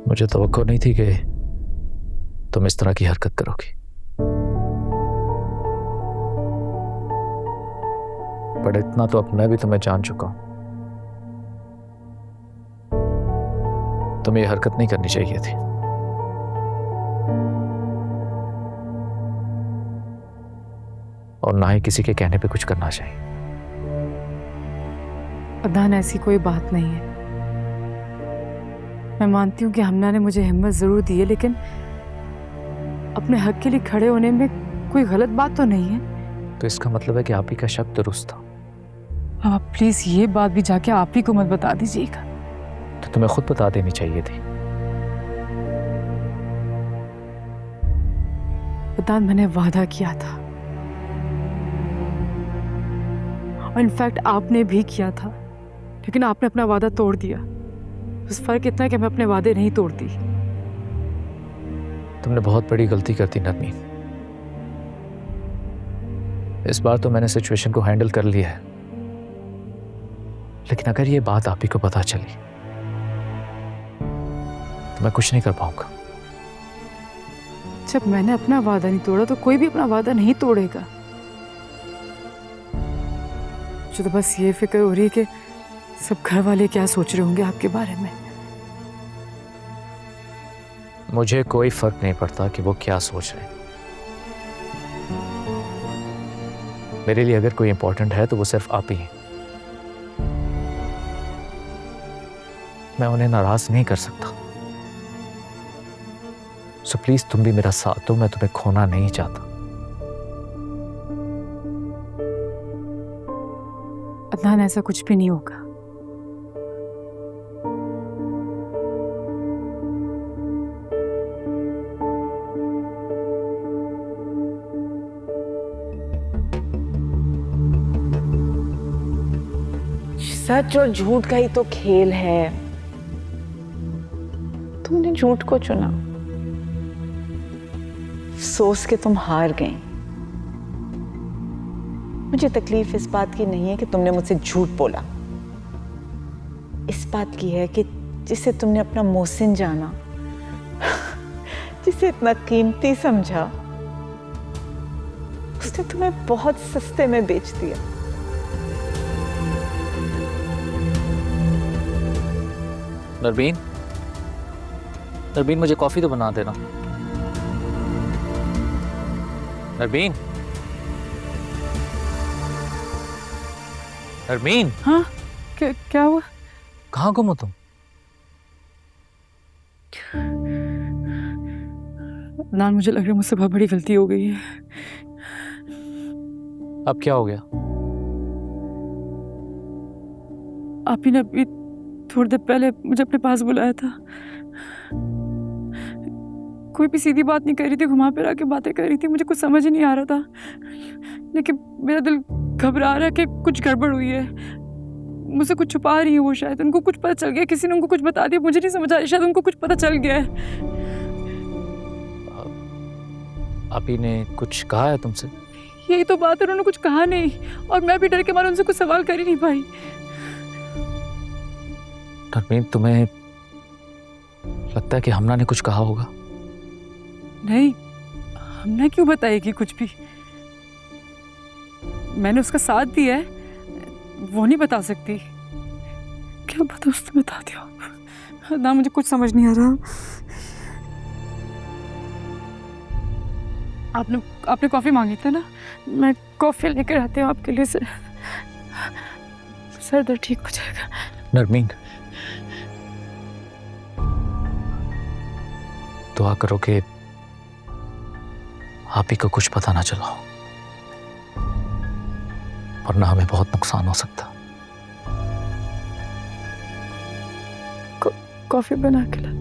मुझे तवक्को नहीं थी कि तुम इस तरह की हरकत करोगी, पर इतना तो अब मैं भी तुम्हें जान चुका हूं। तुम्हें यह हरकत नहीं करनी चाहिए थी। और ना ही किसी के कहने पे कुछ करना चाहिए। अदनान, ऐसी कोई बात नहीं है। मैं मानती हूँ कि हमना ने मुझे हिम्मत जरूर दी है, लेकिन अपने हक के लिए खड़े होने में कोई गलत बात तो नहीं है। तो इसका मतलब है कि आप ही का शक दुरुस्त था। आप प्लीज ये बात भी जाके आप ही को मत बता दीजिएगा। तो तुम्हें खुद बता देनी चाहिए थी। अदनान, मैंने वादा किया था, और इनफैक्ट आपने भी किया था, लेकिन आपने अपना वादा तोड़ दिया। बस फर्क इतना है कि मैं अपने वादे नहीं तोड़ती। तुमने बहुत बड़ी गलती कर दी नरमीन। इस बार तो मैंने सिचुएशन को हैंडल कर लिया है, लेकिन अगर ये बात आप ही को पता चली तो मैं कुछ नहीं कर पाऊंगा। जब मैंने अपना वादा नहीं तोड़ा तो कोई भी अपना वादा नहीं तोड़ेगा। मुझे तो बस ये फिक्र हो रही है कि सब घर वाले क्या सोच रहे होंगे आपके बारे में। मुझे कोई फर्क नहीं पड़ता कि वो क्या सोच रहे हैं। मेरे लिए अगर कोई इंपॉर्टेंट है तो वो सिर्फ आप ही हैं। मैं उन्हें नाराज नहीं कर सकता। सो प्लीज तुम भी मेरा साथ दो, मैं तुम्हें खोना नहीं चाहता। अदनान, ऐसा कुछ भी नहीं होगा। सच और झूठ का ही तो खेल है। तुमने झूठ को चुना, सोच के तुम हार गई। मुझे तकलीफ इस बात की नहीं है कि तुमने मुझसे झूठ बोला, इस बात की है कि जिसे तुमने अपना मोहसिन जाना, जिसे इतना कीमती समझा, उसने तुम्हें बहुत सस्ते में बेच दिया। नरमीन, नरमीन मुझे कॉफी तो बना देना। नरमीन, नरमीन। हाँ, क्या हुआ? कहाँ गुम हो तुम? अदनान, मुझे लग रहा है मुझसे बहुत बड़ी गलती हो गई है। अब क्या हो गया? आप ही ने अभी थोड़ी देर पहले मुझे अपने पास बुलाया था। कोई भी सीधी बात नहीं कर रही थी, घुमा फिरा के बातें कर रही थी। मुझे कुछ समझ ही नहीं आ रहा था, लेकिन मेरा दिल घबरा रहा है कि कुछ गड़बड़ हुई है। मुझसे कुछ छुपा रही है वो। शायद उनको कुछ पता चल गया, किसी ने उनको कुछ बता दिया, मुझे नहीं समझ आ रही। शायद उनको कुछ पता चल गया है। आप ही ने कुछ कहा है तुमसे? यही तो बात है, उन्होंने कुछ कहा नहीं, और मैं भी डर के मारे उनसे कुछ सवाल कर ही नहीं पाई। नरमीन, तुम्हें लगता है कि हमना ने कुछ कहा होगा? नहीं, हमने क्यों बताएगी कुछ भी? मैंने उसका साथ दिया है, वो नहीं बता सकती। क्या पता उसने बता दिया ना। मुझे कुछ समझ नहीं आ रहा। आपने कॉफी मांगी थी ना, मैं कॉफी लेकर आती हूँ आपके लिए। सर दर्द ठीक हो जाएगा। नरमीन, दुआ करो कि आप ही को कुछ पता ना चला हो, वरना हमें बहुत नुकसान हो सकता। कॉफी बना के ला।